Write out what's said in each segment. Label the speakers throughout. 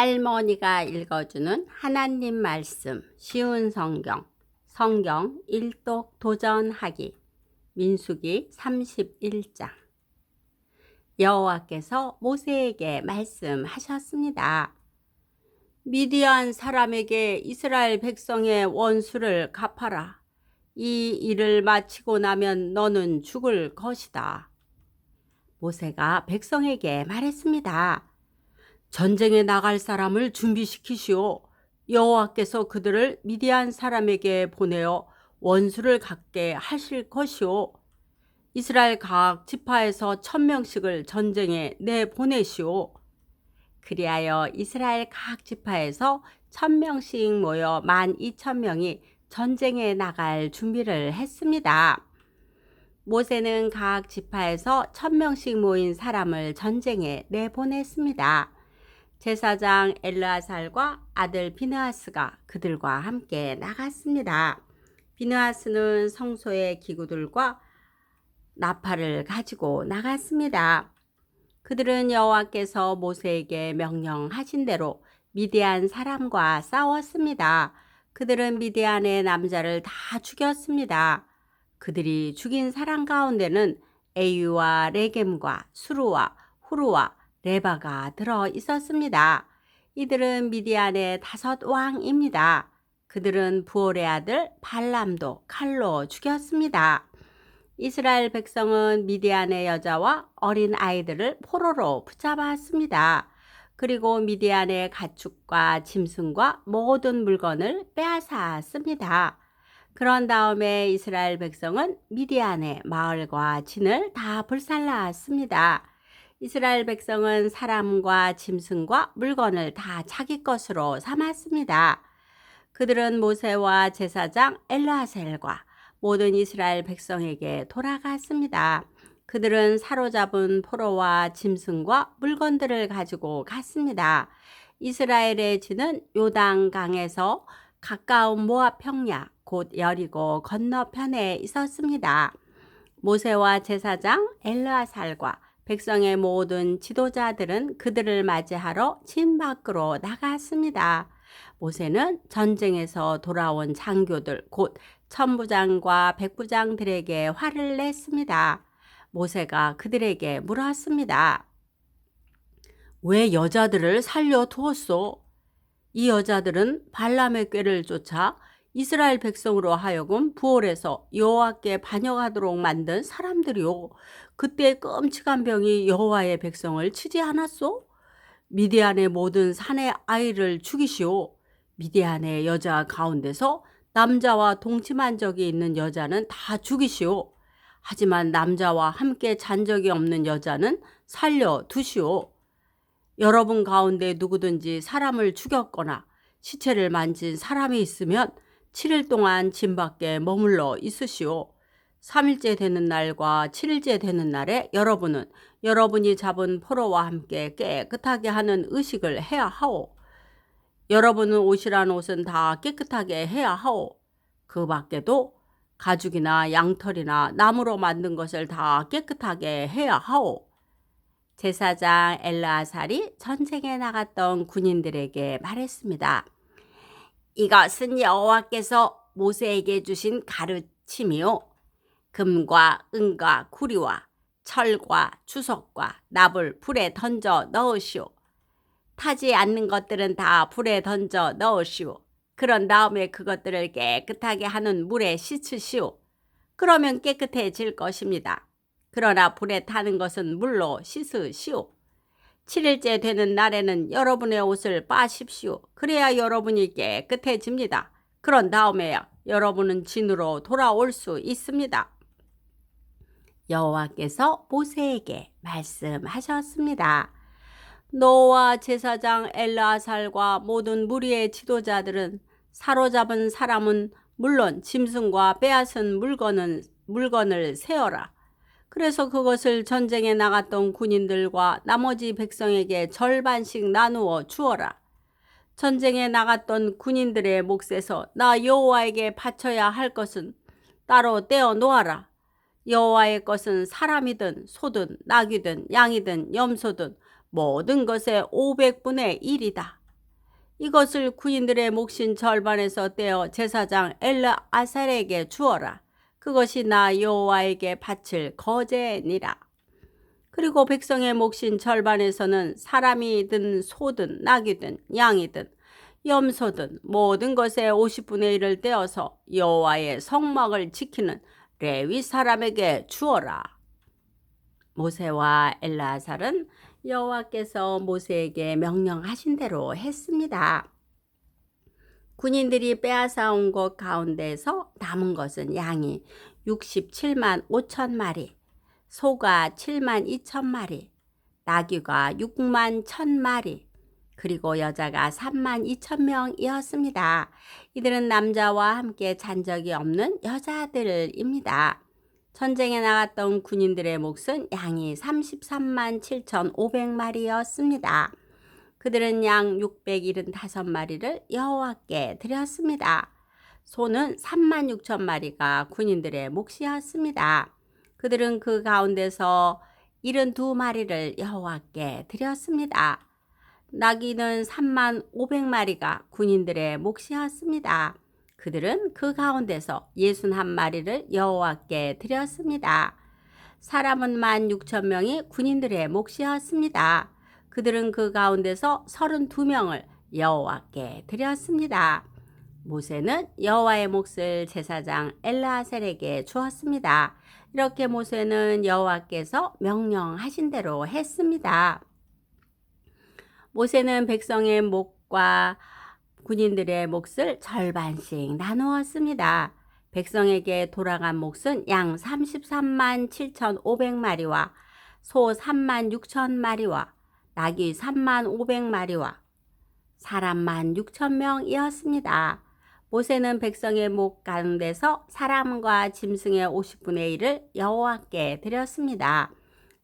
Speaker 1: 할머니가 읽어주는 하나님 말씀 쉬운 성경 일독 도전하기 민수기 31장. 여호와께서 모세에게 말씀하셨습니다. 미디안 사람에게 이스라엘 백성의 원수를 갚아라. 이 일을 마치고 나면 너는 죽을 것이다. 모세가 백성에게 말했습니다. 전쟁에 나갈 사람을 준비시키시오. 여호와께서 그들을 미디안 사람에게 보내어 원수를 갚게 하실 것이오. 이스라엘 각 지파에서 1000명씩을 전쟁에 내보내시오. 그리하여 이스라엘 각 지파에서 1000명씩 모여 12,000명이 전쟁에 나갈 준비를 했습니다. 모세는 각 지파에서 1000명씩 모인 사람을 전쟁에 내보냈습니다. 제사장 엘르아살과 아들 비느하스가 그들과 함께 나갔습니다. 비느하스는 성소의 기구들과 나팔을 가지고 나갔습니다. 그들은 여호와께서 모세에게 명령하신 대로 미디안 사람과 싸웠습니다. 그들은 미디안의 남자를 다 죽였습니다. 그들이 죽인 사람 가운데는 에유와 레겜과 수루와 후루와 레바가 들어 있었습니다. 이들은 미디안의 5 왕입니다. 그들은 부올의 아들 발람도 칼로 죽였습니다. 이스라엘 백성은 미디안의 여자와 어린 아이들을 포로로 붙잡았습니다. 그리고 미디안의 가축과 짐승과 모든 물건을 빼앗았습니다. 그런 다음에 이스라엘 백성은 미디안의 마을과 진을 다 불살랐습니다. 이스라엘 백성은 사람과 짐승과 물건을 다 자기 것으로 삼았습니다. 그들은 모세와 제사장 엘르아셀과 모든 이스라엘 백성에게 돌아갔습니다. 그들은 사로잡은 포로와 짐승과 물건들을 가지고 갔습니다. 이스라엘의 진은 요단강에서 가까운 모압 평야 곧 여리고 건너편에 있었습니다. 모세와 제사장 엘르아살과 백성의 모든 지도자들은 그들을 맞이하러 진 밖으로 나갔습니다. 모세는 전쟁에서 돌아온 장교들 곧 천부장과 백부장들에게 화를 냈습니다. 모세가 그들에게 물었습니다. 왜 여자들을 살려두었소? 이 여자들은 발람의 꾀를 쫓아 이스라엘 백성으로 하여금 부올에서 여호와께 반역하도록 만든 사람들이요. 그때 끔찍한 병이 여호와의 백성을 치지 않았소? 미디안의 모든 사내 아이를 죽이시오. 미디안의 여자 가운데서 남자와 동침한 적이 있는 여자는 다 죽이시오. 하지만 남자와 함께 잔 적이 없는 여자는 살려두시오. 여러분 가운데 누구든지 사람을 죽였거나 시체를 만진 사람이 있으면 7일 동안 진 밖에 머물러 있으시오. 3일째 되는 날과 7일째 되는 날에 여러분은 여러분이 잡은 포로와 함께 깨끗하게 하는 의식을 해야 하오. 여러분은 옷이란 옷은 다 깨끗하게 해야 하오. 그 밖에도 가죽이나 양털이나 나무로 만든 것을 다 깨끗하게 해야 하오. 제사장 엘르아살이 전쟁에 나갔던 군인들에게 말했습니다. 이것은 여호와께서 모세에게 주신 가르침이요. 금과 은과 구리와 철과 주석과 납을 불에 던져 넣으시오. 타지 않는 것들은 다 불에 던져 넣으시오. 그런 다음에 그것들을 깨끗하게 하는 물에 씻으시오. 그러면 깨끗해질 것입니다. 그러나 불에 타는 것은 물로 씻으시오. 7일째 되는 날에는 여러분의 옷을 빠십시오. 그래야 여러분이 깨끗해집니다. 그런 다음에야 여러분은 진으로 돌아올 수 있습니다. 여호와께서 모세에게 말씀하셨습니다. 너와 제사장 엘르아살과 모든 무리의 지도자들은 사로잡은 사람은 물론 짐승과 빼앗은 물건을 세어라. 그래서 그것을 전쟁에 나갔던 군인들과 나머지 백성에게 절반씩 나누어 주어라. 전쟁에 나갔던 군인들의 몫에서 나 여호와에게 바쳐야 할 것은 따로 떼어 놓아라. 여호와의 것은 사람이든 소든 낙이든 양이든 염소든 모든 것의 500분의 1이다. 이것을 군인들의 몫인 절반에서 떼어 제사장 엘르아살에게 주어라. 그것이 나 여호와에게 바칠 거제니라. 그리고 백성의 몫인 절반에서는 사람이든 소든 낙이든 양이든 염소든 모든 것의 50분의 1을 떼어서 여호와의 성막을 지키는 레위 사람에게 주어라. 모세와 엘르아살은 여호와께서 모세에게 명령하신 대로 했습니다. 군인들이 빼앗아온 것 가운데서 남은 것은 양이 67만 5천 마리, 소가 7만 2천 마리, 나귀가 6만 1천 마리, 그리고 여자가 3만 2천 명이었습니다. 이들은 남자와 함께 잔 적이 없는 여자들입니다. 전쟁에 나갔던 군인들의 몫은 양이 33만 7,500마리였습니다. 그들은 양 675마리를 여호와께 드렸습니다. 소는 3만 6천 마리가 군인들의 몫이었습니다. 그들은 그 가운데서 72마리를 여호와께 드렸습니다. 나귀는 3만 500마리가 군인들의 몫이었습니다. 그들은 그 가운데서 61마리를 여호와께 드렸습니다. 사람은 16,000명이 군인들의 몫이었습니다. 그들은 그 가운데서 32명을 여호와께 드렸습니다. 모세는 여호와의 몫을 제사장 엘르아살에게 주었습니다. 이렇게 모세는 여호와께서 명령하신 대로 했습니다. 모세는 백성의 몫과 군인들의 몫을 절반씩 나누었습니다. 백성에게 돌아간 몫은 양 33만 7,500마리와 소 3만 6천 마리와 나귀 3만 500마리와 사람만 6천 명이었습니다. 모세는 백성의 목 가운데서 사람과 짐승의 50분의 1을 여호와께 드렸습니다.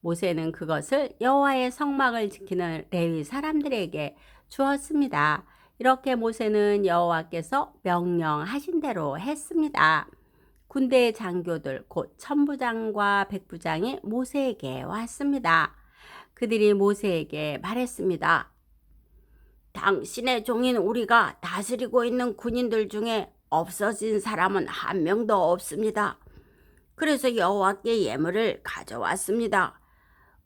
Speaker 1: 모세는 그것을 여호와의 성막을 지키는 레위 사람들에게 주었습니다. 이렇게 모세는 여호와께서 명령하신 대로 했습니다. 군대의 장교들 곧 천부장과 백부장이 모세에게 왔습니다. 그들이 모세에게 말했습니다. 당신의 종인 우리가 다스리고 있는 군인들 중에 없어진 사람은 한 명도 없습니다. 그래서 여호와께 예물을 가져왔습니다.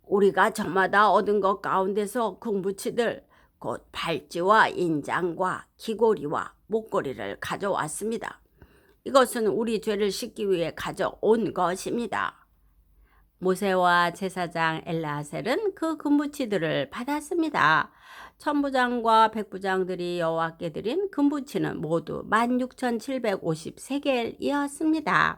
Speaker 1: 우리가 저마다 얻은 것 가운데서 궁부치들 곧 발찌와 인장과 귀고리와 목걸이를 가져왔습니다. 이것은 우리 죄를 씻기 위해 가져온 것입니다. 모세와 제사장 엘르아살은 그 금부치들을 받았습니다. 천부장과 백부장들이 여호와께 드린 금부치는 모두 16,753개이었습니다.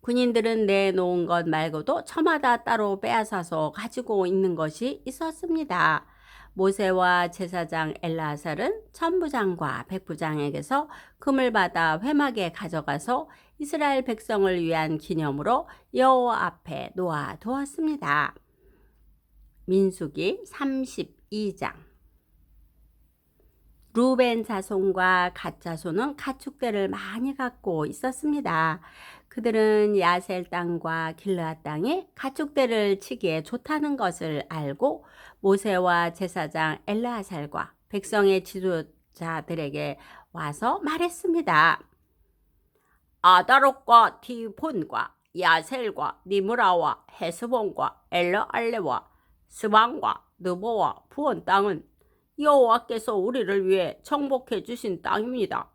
Speaker 1: 군인들은 내놓은 것 말고도 저마다 따로 빼앗아서 가지고 있는 것이 있었습니다. 모세와 제사장 엘르아살은 천부장과 백부장에게서 금을 받아 회막에 가져가서 이스라엘 백성을 위한 기념으로 여호와 앞에 놓아 두었습니다. 민수기 32장. 루벤 자손과 갓 자손은 가축대를 많이 갖고 있었습니다. 그들은 야셀 땅과 길르앗 땅에 가축대를 치기에 좋다는 것을 알고 모세와 제사장 엘르아살과 백성의 지도자들에게 와서 말했습니다. 아다롯과 디본과 야셀과 니므라와 헤스본과 엘르알레와 스방과 느보와 부온 땅은 여호와께서 우리를 위해 정복해 주신 땅입니다.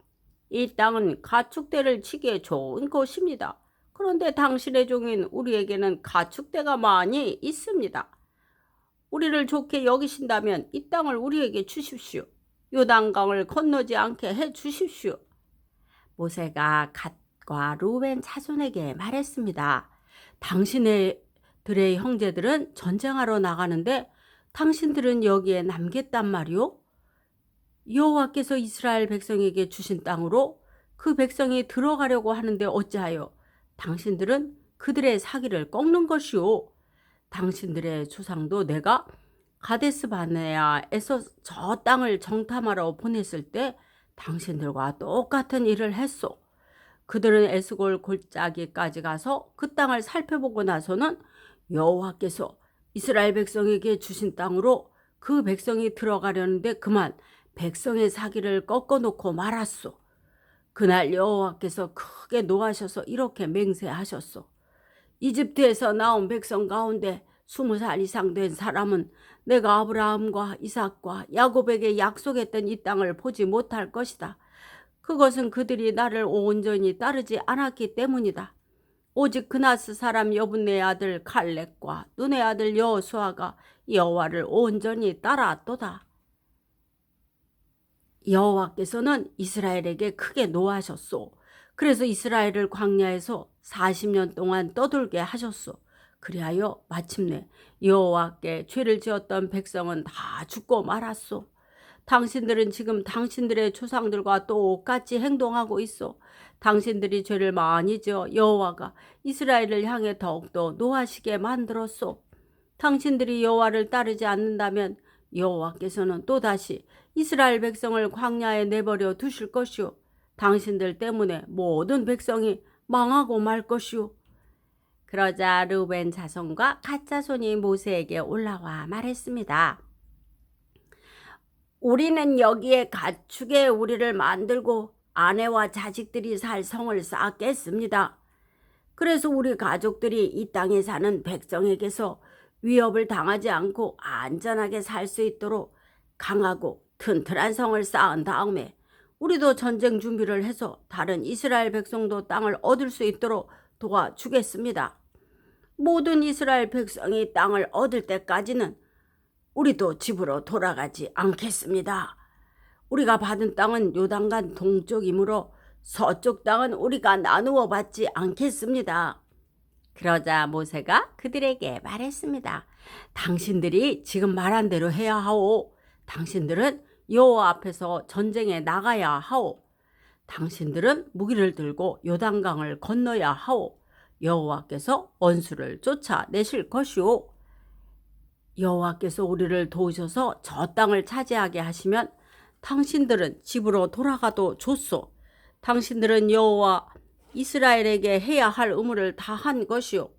Speaker 1: 이 땅은 가축대를 치기에 좋은 곳입니다. 그런데 당신의 종인 우리에게는 가축대가 많이 있습니다. 우리를 좋게 여기신다면 이 땅을 우리에게 주십시오. 요단강을 건너지 않게 해 주십시오. 모세가 갓과 루벤 자손에게 말했습니다. 당신들의 형제들은 전쟁하러 나가는데 당신들은 여기에 남겠단 말이오? 여호와께서 이스라엘 백성에게 주신 땅으로 그 백성이 들어가려고 하는데 어찌하여 당신들은 그들의 사기를 꺾는 것이오? 당신들의 조상도 내가 가데스 바네아에서 저 땅을 정탐하러 보냈을 때 당신들과 똑같은 일을 했소. 그들은 에스골 골짜기까지 가서 그 땅을 살펴보고 나서는 여호와께서 이스라엘 백성에게 주신 땅으로 그 백성이 들어가려는데 그만 백성의 사기를 꺾어놓고 말았소. 그날 여호와께서 크게 노하셔서 이렇게 맹세하셨소. 이집트에서 나온 백성 가운데 20살 이상 된 사람은 내가 아브라함과 이삭과 야곱에게 약속했던 이 땅을 보지 못할 것이다. 그것은 그들이 나를 온전히 따르지 않았기 때문이다. 오직 그나스 사람 여분의 아들 칼렙과 눈의 아들 여호수아가 여호와를 온전히 따랐도다. 여호와께서는 이스라엘에게 크게 노하셨소. 그래서 이스라엘을 광야에서 40년 동안 떠돌게 하셨소. 그리하여 마침내 여호와께 죄를 지었던 백성은 다 죽고 말았소. 당신들은 지금 당신들의 조상들과 똑같이 행동하고 있어. 당신들이 죄를 많이 지어 여호와가 이스라엘을 향해 더욱더 노하시게 만들었소. 당신들이 여호와를 따르지 않는다면 여호와께서는 또다시 이스라엘 백성을 광야에 내버려 두실 것이요. 당신들 때문에 모든 백성이 망하고 말 것이요. 그러자 르우벤 자손과 갓 자손이 모세에게 올라와 말했습니다. 우리는 여기에 가축에 우리를 만들고 아내와 자식들이 살 성을 쌓겠습니다. 그래서 우리 가족들이 이 땅에 사는 백성에게서 위협을 당하지 않고 안전하게 살 수 있도록 강하고 튼튼한 성을 쌓은 다음에 우리도 전쟁 준비를 해서 다른 이스라엘 백성도 땅을 얻을 수 있도록 도와주겠습니다. 모든 이스라엘 백성이 땅을 얻을 때까지는 우리도 집으로 돌아가지 않겠습니다. 우리가 받은 땅은 요단강 동쪽이므로 서쪽 땅은 우리가 나누어 받지 않겠습니다. 그러자 모세가 그들에게 말했습니다. 당신들이 지금 말한 대로 해야 하오. 당신들은 여호와 앞에서 전쟁에 나가야 하오. 당신들은 무기를 들고 요단강을 건너야 하오. 여호와께서 원수를 쫓아내실 것이오. 여호와께서 우리를 도우셔서 저 땅을 차지하게 하시면 당신들은 집으로 돌아가도 좋소. 당신들은 여호와 이스라엘에게 해야 할 의무를 다 한 것이요.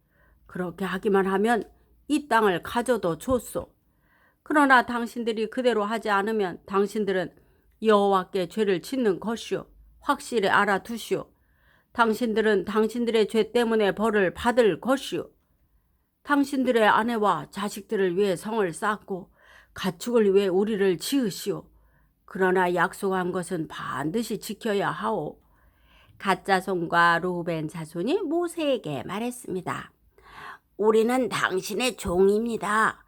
Speaker 1: 그렇게 하기만 하면 이 땅을 가져도 좋소. 그러나 당신들이 그대로 하지 않으면 당신들은 여호와께 죄를 짓는 것이요. 확실히 알아두시오. 당신들은 당신들의 죄 때문에 벌을 받을 것이요. 당신들의 아내와 자식들을 위해 성을 쌓고 가축을 위해 우리를 지으시오. 그러나 약속한 것은 반드시 지켜야 하오. 갓 자손과 르우벤 자손이 모세에게 말했습니다. 우리는 당신의 종입니다.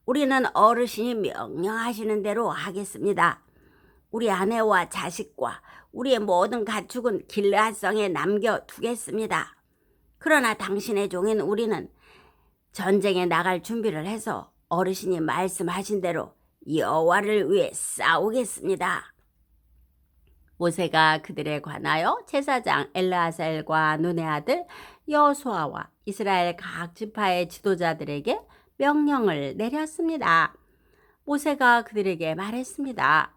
Speaker 1: 우리는 어르신이 명령하시는 대로 하겠습니다. 우리 아내와 자식과 우리의 모든 가축은 길르앗성에 남겨두겠습니다. 그러나 당신의 종인 우리는 전쟁에 나갈 준비를 해서 어르신이 말씀하신 대로 여호와를 위해 싸우겠습니다. 모세가 그들에 관하여 제사장 엘르아살과 눈의 아들 여호수아와 이스라엘 각 지파의 지도자들에게 명령을 내렸습니다. 모세가 그들에게 말했습니다.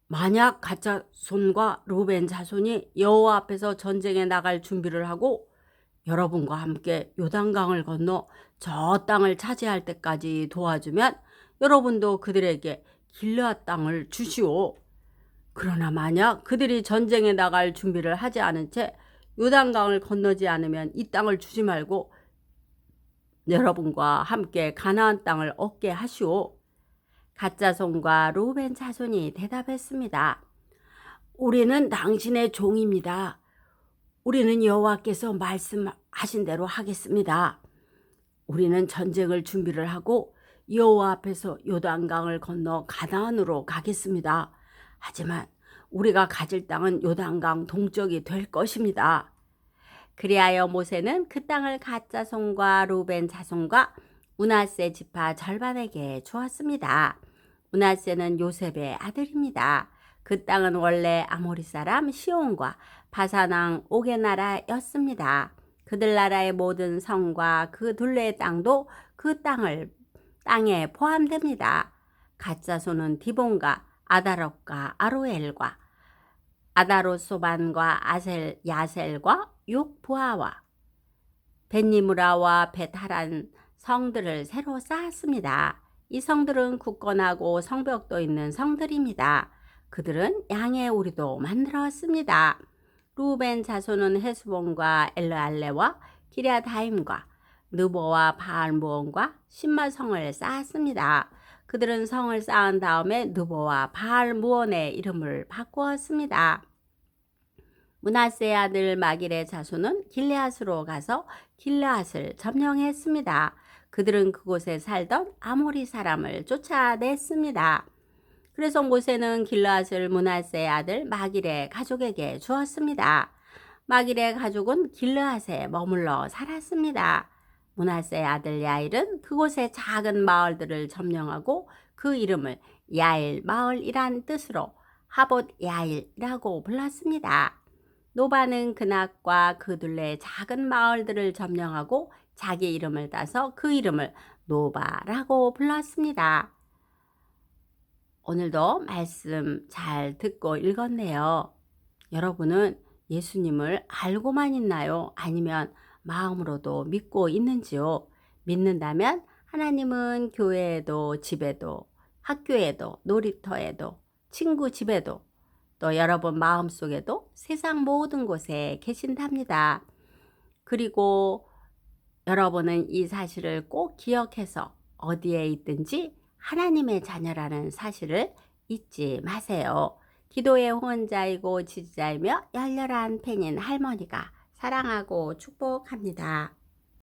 Speaker 1: 만약 갓 자손과 르우벤 자손이 여호와 앞에서 전쟁에 나갈 준비를 하고 여러분과 함께 요단강을 건너 저 땅을 차지할 때까지 도와주면 여러분도 그들에게 길르앗 땅을 주시오. 그러나 만약 그들이 전쟁에 나갈 준비를 하지 않은 채 요단강을 건너지 않으면 이 땅을 주지 말고 여러분과 함께 가나안 땅을 얻게 하시오. 갓 자손과 르우벤 자손이 대답했습니다. 우리는 당신의 종입니다. 우리는 여호와께서 말씀하신 대로 하겠습니다. 우리는 전쟁을 준비를 하고 여호와 앞에서 요단강을 건너 가나안으로 가겠습니다. 하지만 우리가 가질 땅은 요단강 동쪽이 될 것입니다. 그리하여 모세는 그 땅을 갓 자손과 르우벤 자손과 므낫세 지파 절반에게 주었습니다. 므낫세는 요셉의 아들입니다. 그 땅은 원래 아모리 사람 시온과 바산 왕 옥의 나라였습니다. 그들 나라의 모든 성과 그 둘레의 땅도 그 땅에 포함됩니다. 갓 자손은 디본과 아다롯과 아로엘과 아다롯소반과 야셀과 욕부하와 벳니무라와 벳하란 성들을 새로 쌓았습니다. 이 성들은 굳건하고 성벽도 있는 성들입니다. 그들은 양의 오리도 만들었습니다. 루벤 자손은 헤스본과 엘르알레와 기랴다임과 느보와 바알므온과 신마성을 쌓았습니다. 그들은 성을 쌓은 다음에 느보와 바알므온의 이름을 바꾸었습니다. 므낫세의 아들 마길의 자손은 길르앗으로 가서 길르앗을 점령했습니다. 그들은 그곳에 살던 아모리 사람을 쫓아냈습니다. 그래서 모세는 길르앗을 므낫세의 아들 마길의 가족에게 주었습니다. 마길의 가족은 길르앗에 머물러 살았습니다. 므낫세의 아들 야일은 그곳의 작은 마을들을 점령하고 그 이름을 야일 마을이란 뜻으로 하봇 야일이라고 불렀습니다. 노바는 그낙과 그 둘레의 작은 마을들을 점령하고 자기 이름을 따서 그 이름을 노바라고 불렀습니다. 오늘도 말씀 잘 듣고 읽었네요. 여러분은 예수님을 알고만 있나요? 아니면 마음으로도 믿고 있는지요? 믿는다면 하나님은 교회에도 집에도 학교에도 놀이터에도 친구 집에도 또 여러분 마음속에도 세상 모든 곳에 계신답니다. 그리고 여러분은 이 사실을 꼭 기억해서 어디에 있든지 하나님의 자녀라는 사실을 잊지 마세요. 기도의 후원자이고 지지자이며 열렬한 팬인 할머니가 사랑하고 축복합니다.